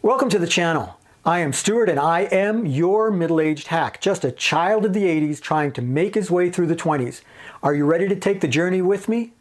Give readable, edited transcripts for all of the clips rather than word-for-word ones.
Welcome to the channel. I am Stuart and I am your middle-aged hack, just a child of the 80s trying to make his way through the 20s. Are you ready to take the journey with me?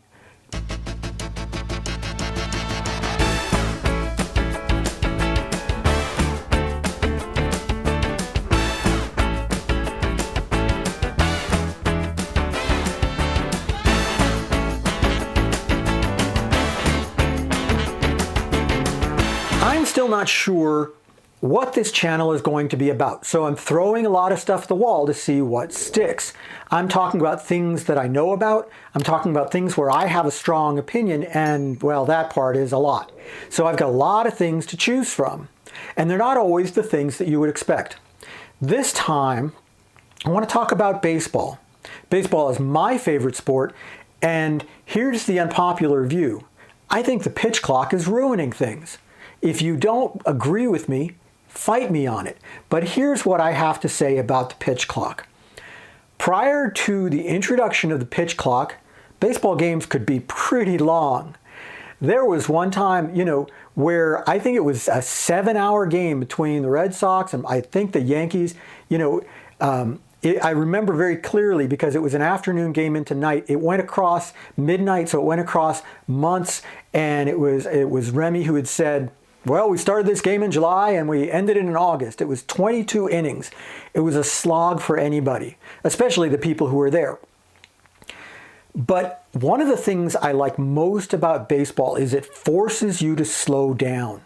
I'm still not sure what this channel is going to be about, so I'm throwing a lot of stuff at the wall to see what sticks. I'm talking about things that I know about. I'm talking about things where I have a strong opinion, and well, that part is a lot. So I've got a lot of things to choose from, and they're not always the things that you would expect. This time, I want to talk about baseball. Baseball is my favorite sport, and here's the unpopular view. I think the pitch clock is ruining things. If you don't agree with me, fight me on it. But here's what I have to say about the pitch clock. Prior to the introduction of the pitch clock, baseball games could be pretty long. There was one time, where I think it was a 7-hour game between the Red Sox and I think the Yankees. I remember very clearly because it was an afternoon game into night. It went across midnight, so it went across months, and it was Remy who had said, well, we started this game in July and we ended it in August. It was 22 innings. It was a slog for anybody, especially the people who were there. But one of the things I like most about baseball is it forces you to slow down.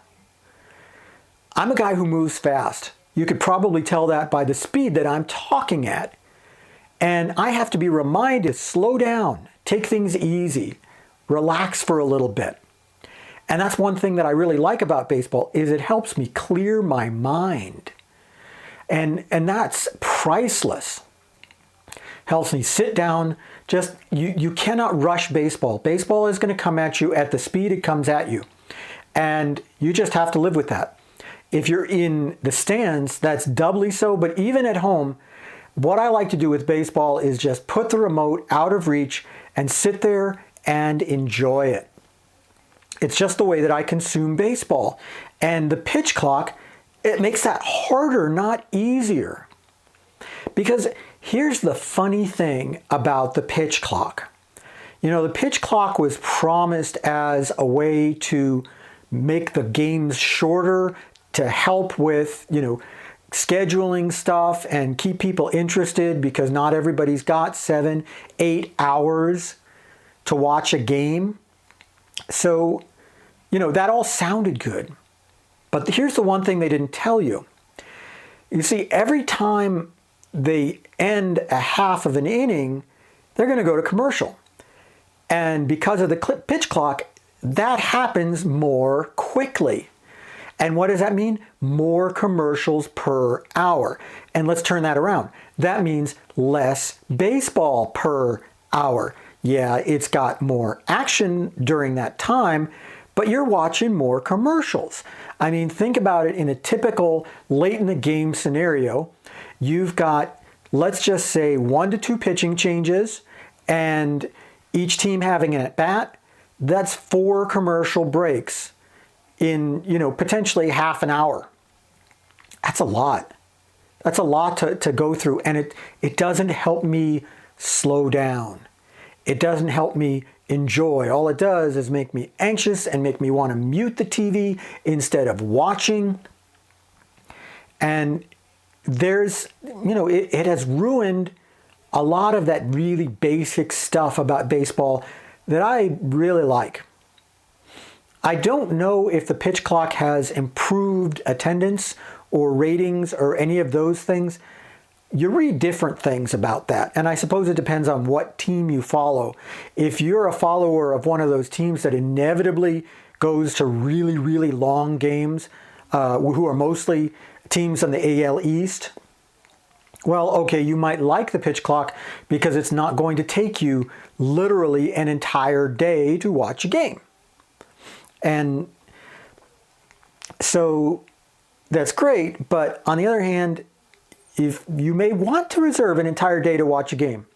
I'm a guy who moves fast. You could probably tell that by the speed that I'm talking at. And I have to be reminded to slow down, take things easy, relax for a little bit. And that's one thing that I really like about baseball is it helps me clear my mind. And that's priceless. Helps me sit down. Just you cannot rush baseball. Baseball is going to come at you at the speed it comes at you. And you just have to live with that. If you're in the stands, that's doubly so. But even at home, what I like to do with baseball is just put the remote out of reach and sit there and enjoy it. It's just the way that I consume baseball. And the pitch clock, it makes that harder, not easier. Because here's the funny thing about the pitch clock. The pitch clock was promised as a way to make the games shorter, to help with, scheduling stuff and keep people interested because not everybody's got 7-8 hours to watch a game. So, that all sounded good. But here's the one thing they didn't tell you. You see, every time they end a half of an inning, they're going to go to commercial. And because of the pitch clock, that happens more quickly. And what does that mean? More commercials per hour. And let's turn that around. That means less baseball per hour. Yeah, it's got more action during that time, but you're watching more commercials. I mean, think about it in a typical late in the game scenario. You've got, let's just say, 1 to 2 pitching changes and each team having an at-bat. That's 4 commercial breaks in, potentially half an hour. That's a lot. That's a lot to go through, and it doesn't help me slow down. It doesn't help me enjoy. All it does is make me anxious and make me want to mute the TV instead of watching. And there's, it has ruined a lot of that really basic stuff about baseball that I really like. I don't know if the pitch clock has improved attendance or ratings or any of those things. You read different things about that, and I suppose it depends on what team you follow. If you're a follower of one of those teams that inevitably goes to really, really long games, who are mostly teams in the AL East, well, okay, you might like the pitch clock because it's not going to take you literally an entire day to watch a game. And so that's great, but on the other hand, if you may want to reserve an entire day to watch a game.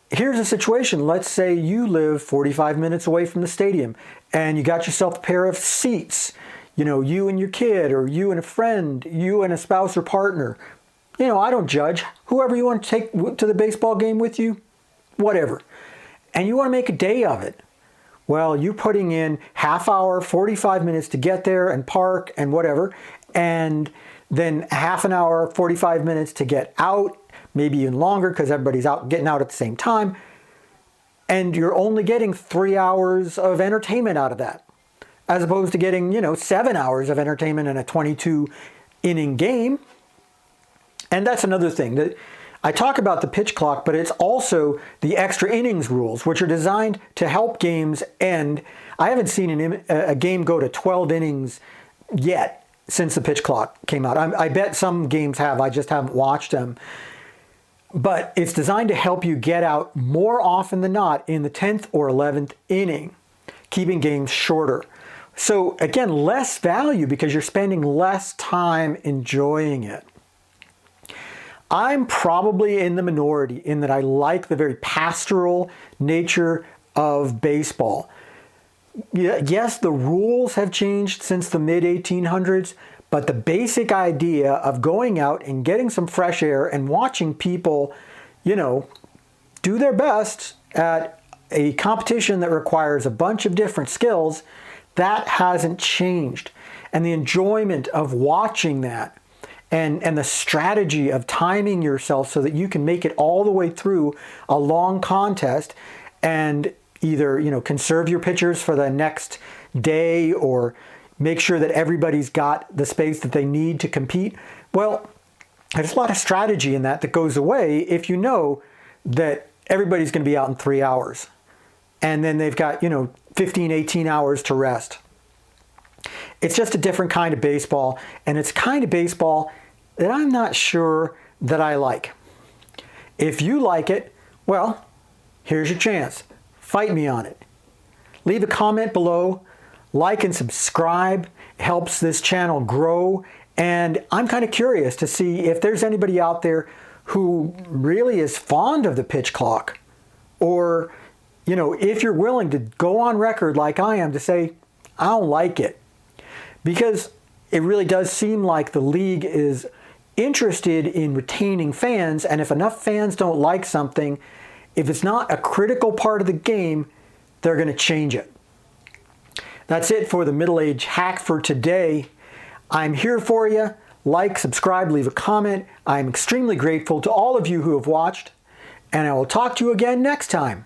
Here's a situation. Let's say you live 45 minutes away from the stadium and you got yourself a pair of seats. you and your kid, or you and a friend, you and a spouse or partner. I don't judge. Whoever you want to take to the baseball game with you, whatever. And you want to make a day of it. Well, you're putting in half hour, 45 minutes to get there and park and whatever, and then half an hour, 45 minutes to get out, maybe even longer because everybody's out getting out at the same time. And you're only getting 3 hours of entertainment out of that, as opposed to getting, 7 hours of entertainment in a 22 inning game. And that's another thing that I talk about the pitch clock, but it's also the extra innings rules, which are designed to help games end. I haven't seen a game go to 12 innings yet since the pitch clock came out. I bet some games have. I just haven't watched them. But it's designed to help you get out more often than not in the 10th or 11th inning, keeping games shorter. So again, less value because you're spending less time enjoying it. I'm probably in the minority in that I like the very pastoral nature of baseball. Yes, the rules have changed since the mid-1800s, but the basic idea of going out and getting some fresh air and watching people, do their best at a competition that requires a bunch of different skills, that hasn't changed. And the enjoyment of watching that and the strategy of timing yourself so that you can make it all the way through a long contest and either, conserve your pitchers for the next day or make sure that everybody's got the space that they need to compete. Well, there's a lot of strategy in that goes away if you know that everybody's going to be out in 3 hours. And then they've got, 15, 18 hours to rest. It's just a different kind of baseball, and it's kind of baseball that I'm not sure that I like. If you like it, well, here's your chance. Fight me on it. Leave a comment below, like and subscribe. It helps this channel grow, and I'm kind of curious to see if there's anybody out there who really is fond of the pitch clock, or if you're willing to go on record like I am to say, I don't like it. Because it really does seem like the league is interested in retaining fans, and if enough fans don't like something, if it's not a critical part of the game, they're going to change it. That's it for the Middle Age Hack for today. I'm here for you. Like, subscribe, leave a comment. I'm extremely grateful to all of you who have watched, and I will talk to you again next time.